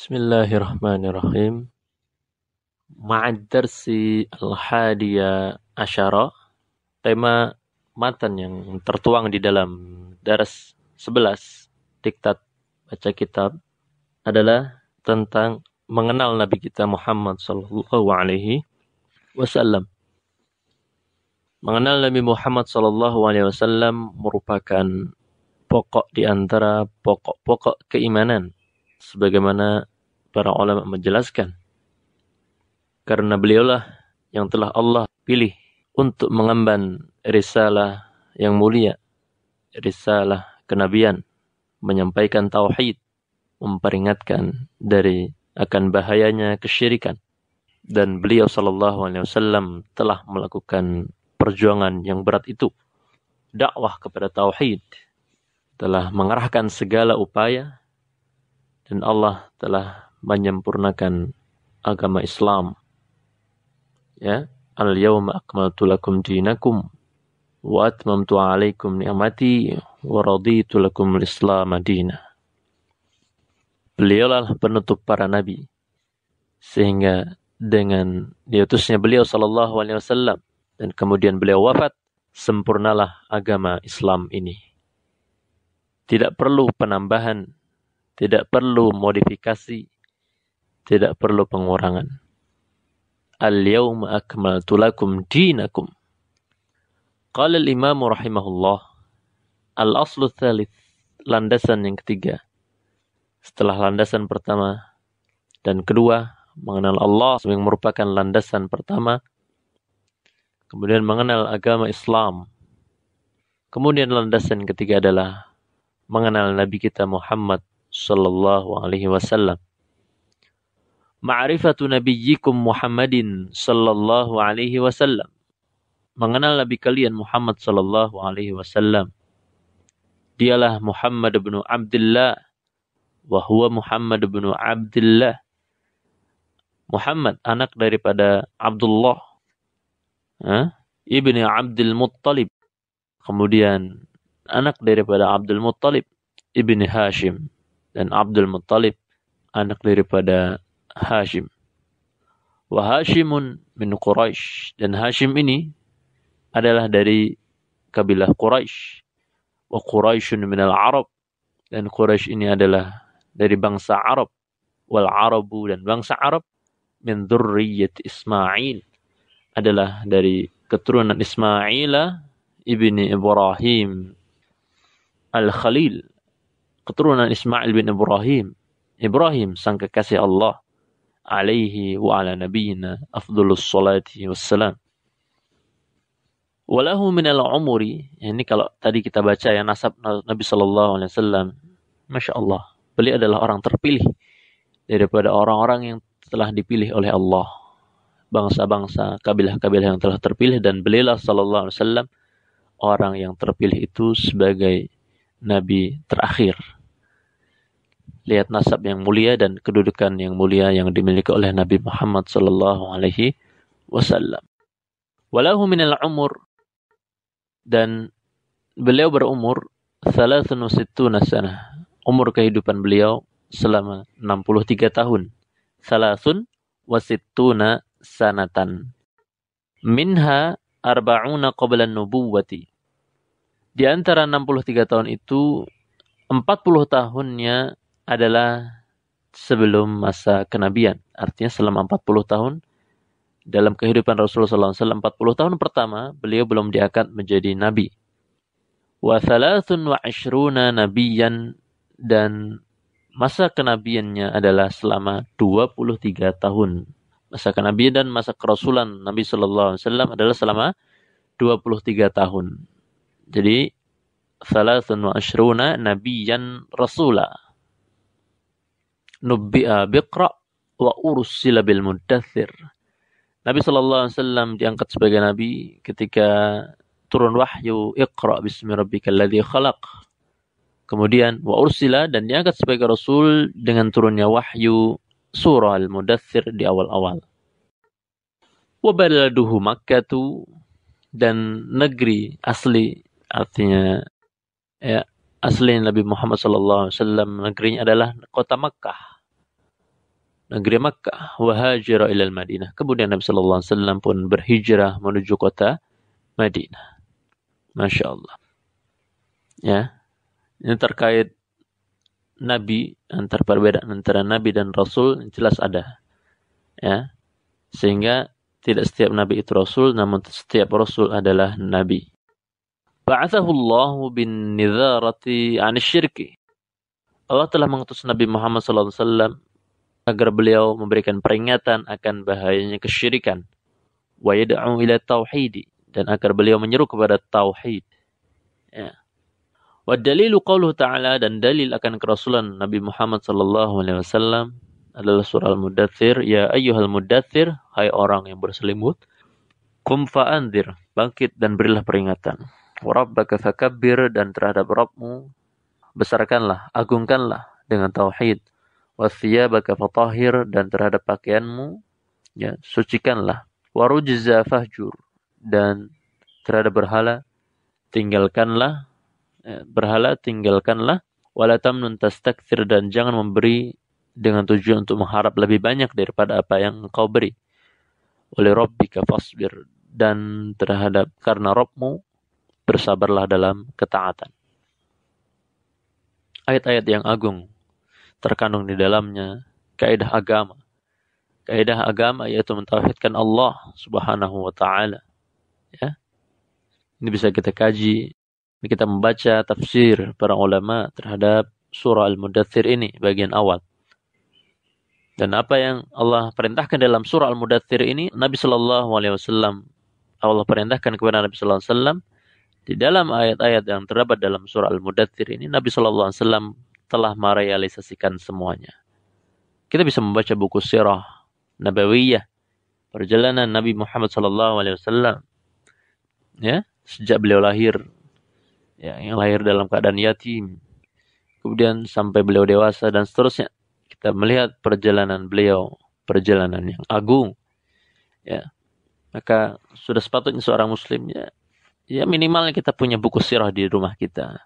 Bismillahirrahmanirrahim. Ma'ad darsi al-hadiya asyara. Tema matan yang tertuang di dalam dars 11 diktat baca kitab adalah tentang mengenal Nabi kita Muhammad sallallahu alaihi wasallam. Mengenal Nabi Muhammad sallallahu alaihi wasallam merupakan pokok di antara pokok-pokok keimanan, sebagaimana para ulama menjelaskan. Karena beliaulah yang telah Allah pilih untuk mengemban risalah yang mulia, risalah kenabian, menyampaikan tauhid, memperingatkan dari akan bahayanya kesyirikan. Dan beliau sallallahu alaihi wasallam telah melakukan perjuangan yang berat itu, dakwah kepada tauhid, telah mengerahkan segala upaya, dan Allah telah menyempurnakan agama Islam. Ya, al-yawma akmaltu lakum dinakum wa atmamtu 'alaikum ni'mati wa raditu lakum al-islam madina. Beliaulah penutup para nabi, sehingga dengan diutusnya beliau sallallahu alaihi wasallam dan kemudian beliau wafat, sempurnalah agama Islam ini. Tidak perlu penambahan, tidak perlu modifikasi, tidak perlu pengurangan. Al-yawma akmaltu lakum dinakum. Qala al-imam rahimahullah, al-aslu tsalits, landasan yang ketiga. Setelah landasan pertama dan kedua, mengenal Allah yang merupakan landasan pertama, kemudian mengenal agama Islam. Kemudian landasan ketiga adalah mengenal Nabi kita Muhammad sallallahu alaihi wasallam. Ma'rifatu nabiyyikum Muhammadin sallallahu alaihi wasallam. Mengenal Nabi kalian Muhammad sallallahu alaihi wasallam. Dialah Muhammad bin Abdullah wa huwa Muhammad bin Abdullah. Muhammad anak daripada Abdullah ibni Abdul Muttalib. Kemudian anak daripada Abdul Muttalib ibni Hashim, dan Abdul Muttalib anak daripada Hashim. Wa Hashimun min Quraisy, dan Hashim ini adalah dari kabilah Quraisy. Wa Quraisyun min al-Arab, dan Quraisy ini adalah dari bangsa Arab. Wal Arabu, dan bangsa Arab min dzurriyyati Ismail, adalah dari keturunan Ismail ibni Ibrahim al-Khalil, keturunan Ismail bin Ibrahim. Ibrahim sang kekasih Allah, alaihi wa ala nabiyina afdhalus salati wassalam. Walahu minal umuri, ini kalau tadi kita baca ya nasab Nabi sallallahu alaihi wasallam, Masya Allah, beliau adalah orang terpilih daripada orang-orang yang telah dipilih oleh Allah, bangsa-bangsa, kabilah-kabilah yang telah terpilih, dan beliau sallallahu alaihi wasallam orang yang terpilih itu sebagai nabi terakhir. Lihat nasab yang mulia dan kedudukan yang mulia yang dimiliki oleh Nabi Muhammad sallallahu alaihi wasallam. Walahu minal umur, dan beliau berumur 63 sanah. Umur kehidupan beliau selama 63 tahun. 63 sanatan. Minha arba'una qabla an-nubuwwati. Di antara 63 tahun itu 40 tahunnya adalah sebelum masa kenabian. Artinya selama 40 tahun dalam kehidupan Rasulullah SAW, 40 tahun pertama beliau belum diangkat menjadi nabi. Wa 23 nabiyan, dan masa kenabiannya adalah selama 23 tahun. Masa kenabian dan masa kerasulan Nabi sallallahu alaihi wasallam adalah selama 23 tahun. Jadi 23 nabiyan rasula. Nubbi'a biqra wa ursila bil muddathir. Nabi sallallahu alaihi wasallam diangkat sebagai nabi ketika turun wahyu Iqra bismi rabbikal ladzi khalaq. Kemudian wa ursila, dan diangkat sebagai rasul dengan turunnya wahyu surah Al-Mudaththir di awal-awal. Wa baladuhu Makkah, dan negeri asli, artinya ya, asli Nabi Muhammad sallallahu alaihi wasallam negerinya adalah kota Makkah. negeri Makkah, wa hajara ila Madinah. Kemudian Nabi sallallahu alaihi wasallam pun berhijrah menuju kota Madinah. Masya Allah. Ya, ini terkait Nabi, antar perbedaan antara Nabi dan Rasul jelas ada. Ya, sehingga tidak setiap Nabi itu Rasul, namun setiap Rasul adalah Nabi. Ba'athahu Allah bin nidharati 'an syirki. Allah telah mengutus Nabi Muhammad SAW agar beliau memberikan peringatan akan bahayanya kesyirikan. Wa yad'u ila tauhid, dan agar beliau menyeru kepada tauhid. Ya. Wa dalilu qauluhu ta'ala, dan dalil akan kerasulan Nabi Muhammad SAW adalah surah Al-Mudaththir. Ya ayyuhal mudaththir, hai orang yang berselimut, qum fa'anzir, bangkit dan berilah peringatan. Wa rabbaka fakabbir, dan terhadap Rabbmu besarkanlah, agungkanlah dengan tauhid. Wa thiyabaka fatahhir, dan terhadap pakaianmu ya sucikanlah. Wa rujza fahjur, dan terhadap berhala tinggalkanlah. Berhala tinggalkanlah. Wala tamnun tastakthir, dan jangan memberi dengan tujuan untuk mengharap lebih banyak daripada apa yang engkau beri. Wali rabbika fasbir, dan terhadap karena Rabbmu bersabarlah dalam ketaatan. Ayat-ayat yang agung terkandung di dalamnya kaidah agama. Kaidah agama yaitu mentauhidkan Allah Subhanahu wa taala. Ya. Ini bisa kita kaji, kita membaca tafsir para ulama terhadap surah Al-Mudaththir ini bagian awal. Dan apa yang Allah perintahkan dalam surah Al-Mudaththir ini, Nabi sallallahu alaihi wasallam, Allah perintahkan kepada Nabi sallallahu alaihi wasallam di dalam ayat-ayat yang terdapat dalam surah Al-Mudaththir ini, Nabi sallallahu alaihi wasallam telah merealisasikan semuanya. Kita bisa membaca buku sirah nabawiyah, perjalanan Nabi Muhammad sallallahu alaihi wasallam. Ya, sejak beliau lahir, ya, yang lahir dalam keadaan yatim, kemudian sampai beliau dewasa dan seterusnya. Kita melihat perjalanan beliau, perjalanan yang agung. Ya, maka sudah sepatutnya seorang muslim ya minimalnya kita punya buku sirah di rumah kita.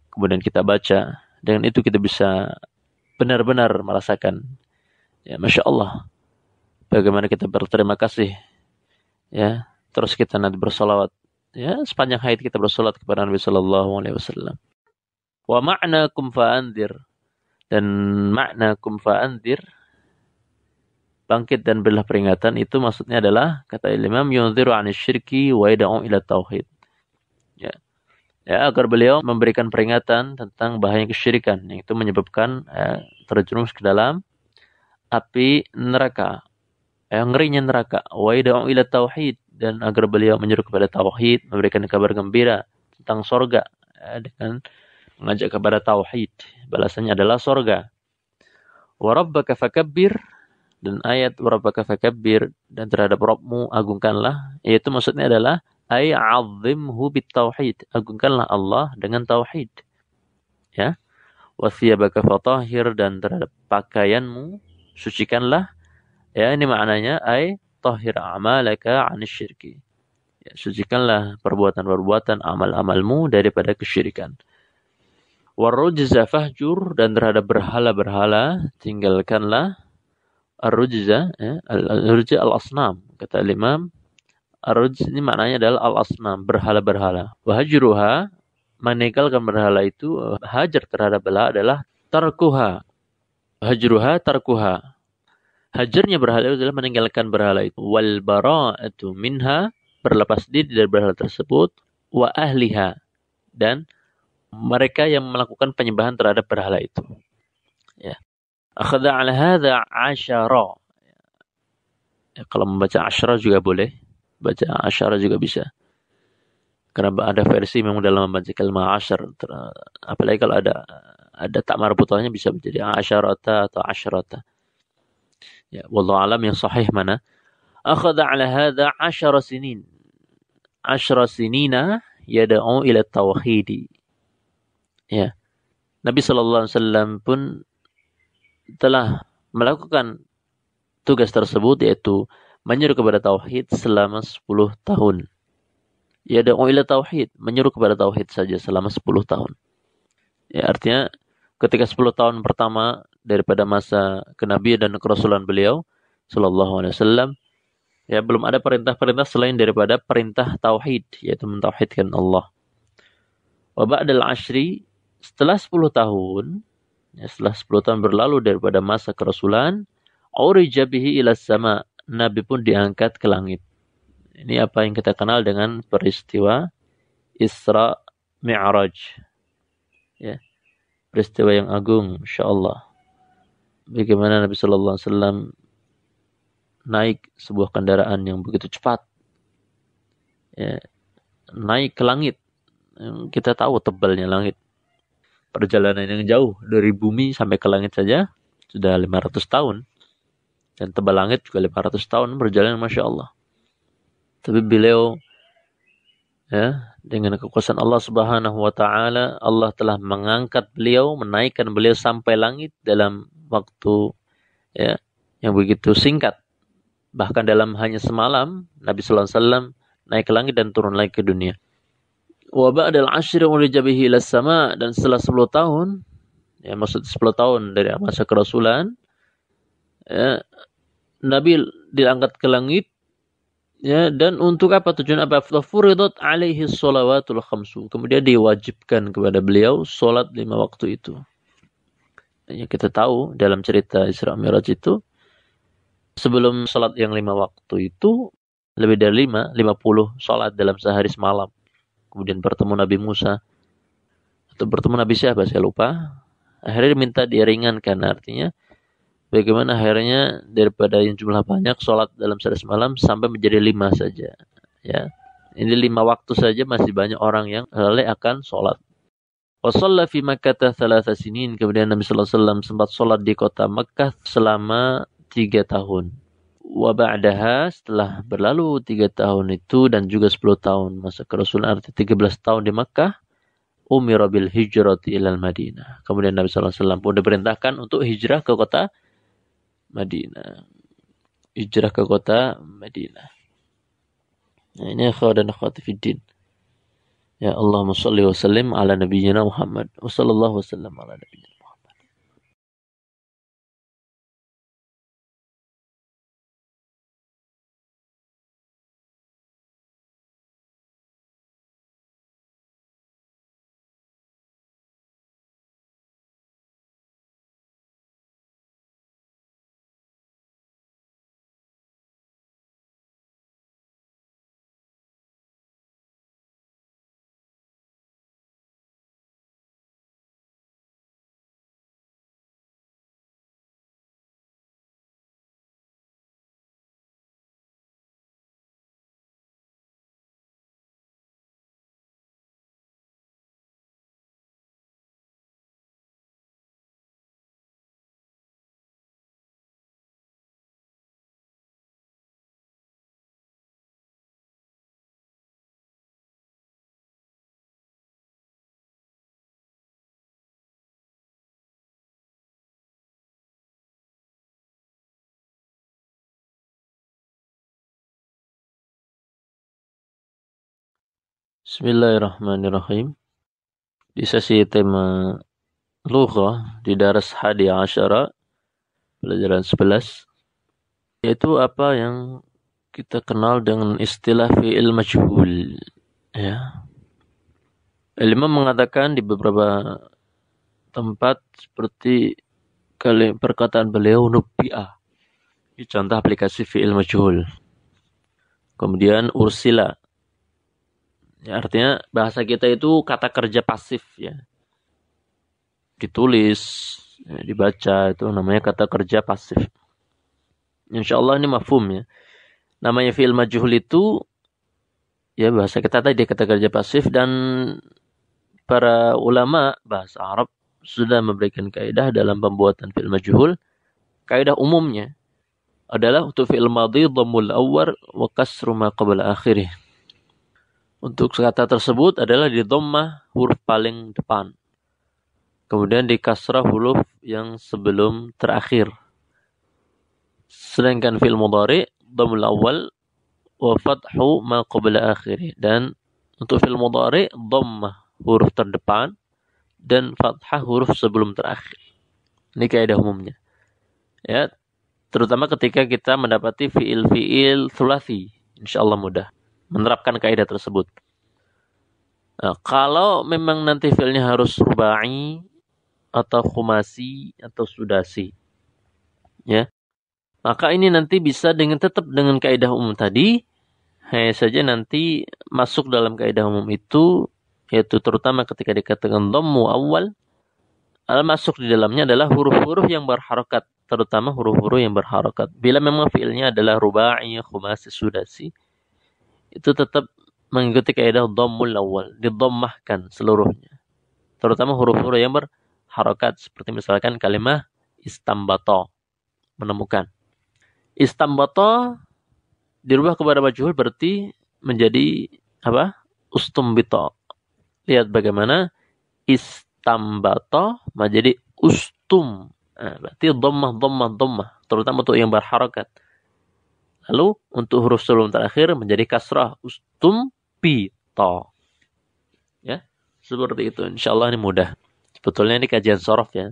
Kemudian kita baca, dengan itu kita bisa benar-benar merasakan, ya Masya Allah, bagaimana kita berterima kasih. Ya, terus kita nanti bersalawat. Ya, sepanjang hayat kita bersalat kepada Nabi sallallahu alaihi wasallam. Wa ma'na kum fa'anzir, dan makna kum fa'anzir, bangkit dan berilah peringatan, itu maksudnya adalah kata Imam yunziru 'anil syirki wa yad'u ila tauhid. Ya. Ya, agar beliau memberikan peringatan tentang bahaya kesyirikan yang itu menyebabkan terjerumus ke dalam api neraka. Ngerinya neraka. Wa yad'u ila tauhid, dan agar beliau menyeru kepada tauhid, memberikan kabar gembira tentang sorga dengan mengajak kepada tauhid. Balasannya adalah sorga. Wa rabbaka fakabbir, dan ayat wa rabbaka fakabbir, dan terhadap Rabbmu agungkanlah, yaitu maksudnya adalah ay 'azzimhu bit tauhid, agungkanlah Allah dengan tauhid. Ya. Wa thiyabaka fatahhir, dan terhadap pakaianmu sucikanlah. Ya, ini maknanya ay tahhir a'malaka 'anil syirki. Ya, sucikanlah perbuatan-perbuatan amal-amalmu daripada kesyirikan. Warujza fahjur, dan terhadap berhala-berhala tinggalkanlah. Ar-rujza, ya, al-rujza al-asnam, kata Imam. Ar-rujza ini maknanya adalah al-asnam, berhala-berhala. Wahajruha, meninggalkan berhala itu, hajar terhadap berhala adalah tarkuha. Hajruha tarkuha. Hajarnya berhala itu adalah meninggalkan berhala itu. Wal bara'atu minha, berlepas diri dari berhala tersebut. Wa ahliha, dan mereka yang melakukan penyembahan terhadap berhala itu. Ya. Akhadha 'ala hadza 'asyara. Ya, kalau membaca asyara juga boleh. Baca asyara juga bisa. Karena ada versi memang dalam membaca kalimat asyar. Apalagi kalau ada tak marbutahnya bisa menjadi asyarata atau asyrata. Ya, wallahu alam yang sahih mana? Akhadha 'ala hadza 10 sinin. 10 sinina yad'u ila tauhid. Ya. Nabi sallallahu alaihi wasallam pun telah melakukan tugas tersebut, yaitu menyeru kepada tauhid selama 10 tahun. Yad'u ila tauhid, menyeru kepada tauhid saja selama 10 tahun. Ya, artinya ketika 10 tahun pertama daripada masa kenabian dan kerasulan beliau sallallahu alaihi wasallam. Ya, belum ada perintah-perintah selain daripada perintah tauhid, yaitu mentauhidkan Allah. Wa ba'dal ashri, setelah 10 tahun, ya, setelah 10 tahun berlalu daripada masa kerasulan, urija bihi ila sama, Nabi pun diangkat ke langit. Ini apa yang kita kenal dengan peristiwa Isra Mi'raj. Ya, peristiwa yang agung, insyaallah. Bagaimana Nabi sallallahu alaihi wasallam naik sebuah kendaraan yang begitu cepat. Ya, naik ke langit. Kita tahu tebalnya langit. Perjalanan yang jauh dari bumi sampai ke langit saja sudah 500 tahun. Dan tebal langit juga 500 tahun berjalan, Masya Allah. Tapi beliau, ya, dengan kekuasaan Allah Subhanahu wa Ta'ala, Allah telah mengangkat beliau, menaikkan beliau sampai langit dalam waktu, ya, yang begitu singkat. Bahkan dalam hanya semalam, Nabi sallallahu alaihi wasallam naik ke langit dan turun lagi ke dunia. Wa ba'dal 'ashri urija bihi ila sama, dan setelah 10 tahun, ya, maksud 10 tahun dari masa kerasulan, ya, Nabi diangkat ke langit. Ya, dan untuk apa tujuan apa? Furidat alaihi sholawatul khamsu. Kemudian diwajibkan kepada beliau salat 5 waktu itu. Ya, kita tahu dalam cerita Isra Mi'raj itu, sebelum salat yang 5 waktu itu lebih dari 50 salat dalam sehari semalam. Kemudian bertemu Nabi Musa atau bertemu Nabi siapa saya lupa. Akhirnya diminta diringankan, artinya bagaimana akhirnya daripada yang jumlah banyak sholat dalam sehari semalam sampai menjadi 5 saja. Ya, ini 5 waktu saja masih banyak orang yang lalai akan sholat. Wa shalla fi Makkah 3 sinin. Kemudian Nabi sallallahu alaihi wasallam sempat sholat di kota Makkah selama 3 tahun. Wa ba'daha, setelah berlalu 3 tahun itu dan juga 10 tahun masa kerasulan, arti 13 tahun di Makkah, umira bil hijrati ilal Madinah. Kemudian Nabi sallallahu alaihi wasallam pun diperintahkan untuk hijrah ke kota Madinah. Hijrah ke kota Madinah. Nah, ini akhwat dan akhwati fiddin. Ya, Allahumma shalli wa sallim ala nabiyyina Muhammad. Wa sallallahu wasallam ala nabiyyina Muhammad. Bismillahirrahmanirrahim. Di sesi tema lughah di daras hadi asyara, pelajaran 11, yaitu apa yang kita kenal dengan istilah fi'il majhul. Ya. Imam mengatakan di beberapa tempat seperti perkataan beliau nubbi'ah. Ini contoh aplikasi fi'il majhul. Kemudian ursila. Ya, artinya bahasa kita itu kata kerja pasif, ya. Ditulis, ya, dibaca, itu namanya kata kerja pasif. Insyaallah ini mafhum, ya. Namanya fi'il majhul itu, ya, bahasa kita tadi kata kerja pasif, dan para ulama bahasa Arab sudah memberikan kaidah dalam pembuatan fi'il majhul. Kaidah umumnya adalah untuk fi'il madhi dhammul awwal wa kasru ma qabla akhirih. Untuk kata tersebut adalah di dhammah huruf paling depan. Kemudian di kasrah huruf yang sebelum terakhir. Sedangkan fi'il mudhari dhammul awwal wa fathu ma qabla akhirih. Dan untuk fi'il mudhari dhammah huruf terdepan dan fathah huruf sebelum terakhir. Ini kaidah umumnya. Ya, terutama ketika kita mendapati fiil-fiil thulathi, insyaallah mudah menerapkan kaidah tersebut. Nah, kalau memang nanti fiilnya harus rubai atau khumasi atau sudasi, ya, maka ini nanti bisa tetap dengan kaidah umum tadi, hanya saja nanti masuk dalam kaidah umum itu, yaitu terutama ketika dikatakan dhammu awal, masuk di dalamnya adalah huruf-huruf yang berharokat, terutama huruf-huruf yang berharokat. Bila memang fiilnya adalah rubai, khumasi, sudasi, itu tetap mengikuti kaidah dhammul awal, didhammahkan seluruhnya. Terutama huruf-huruf yang berharokat, seperti misalkan kalimat istambata, menemukan. Istambata dirubah kepada majhul berarti menjadi apa? Ustumbita. Lihat bagaimana istambata menjadi ustum. Berarti dhammah, terutama untuk yang berharokat. Lalu untuk huruf sebelum terakhir menjadi kasrah, ustumbita. Ya, seperti itu. Insyaallah ini mudah. Sebetulnya ini kajian shorof ya.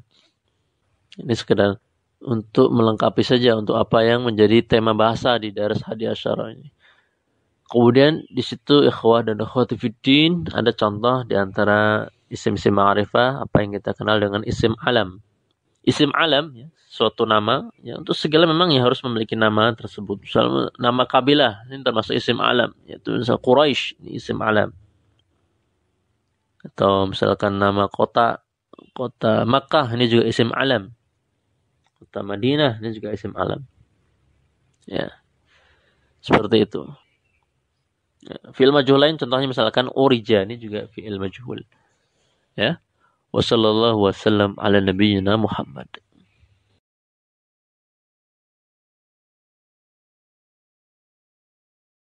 Ini sekedar untuk melengkapi saja untuk apa yang menjadi tema bahasa di Daras Hadi Asyara ini. Kemudian di situ ikhwah dan akhwati fiddin ada contoh di antara isim-isim ma'rifah apa yang kita kenal dengan isim alam. Isim alam ya, suatu nama ya, untuk segala memang ya harus memiliki nama tersebut. Misalnya nama kabilah ini termasuk isim alam, yaitu misal Quraisy ini isim alam. Atau misalkan nama kota Makkah ini juga isim alam. Kota Madinah ini juga isim alam. Ya. Seperti itu. Ya. Fi'il majhul lain contohnya misalkan urija ini juga fi'il majhul. Ya. Wassallallahu wasallam ala nabiyyina Muhammad.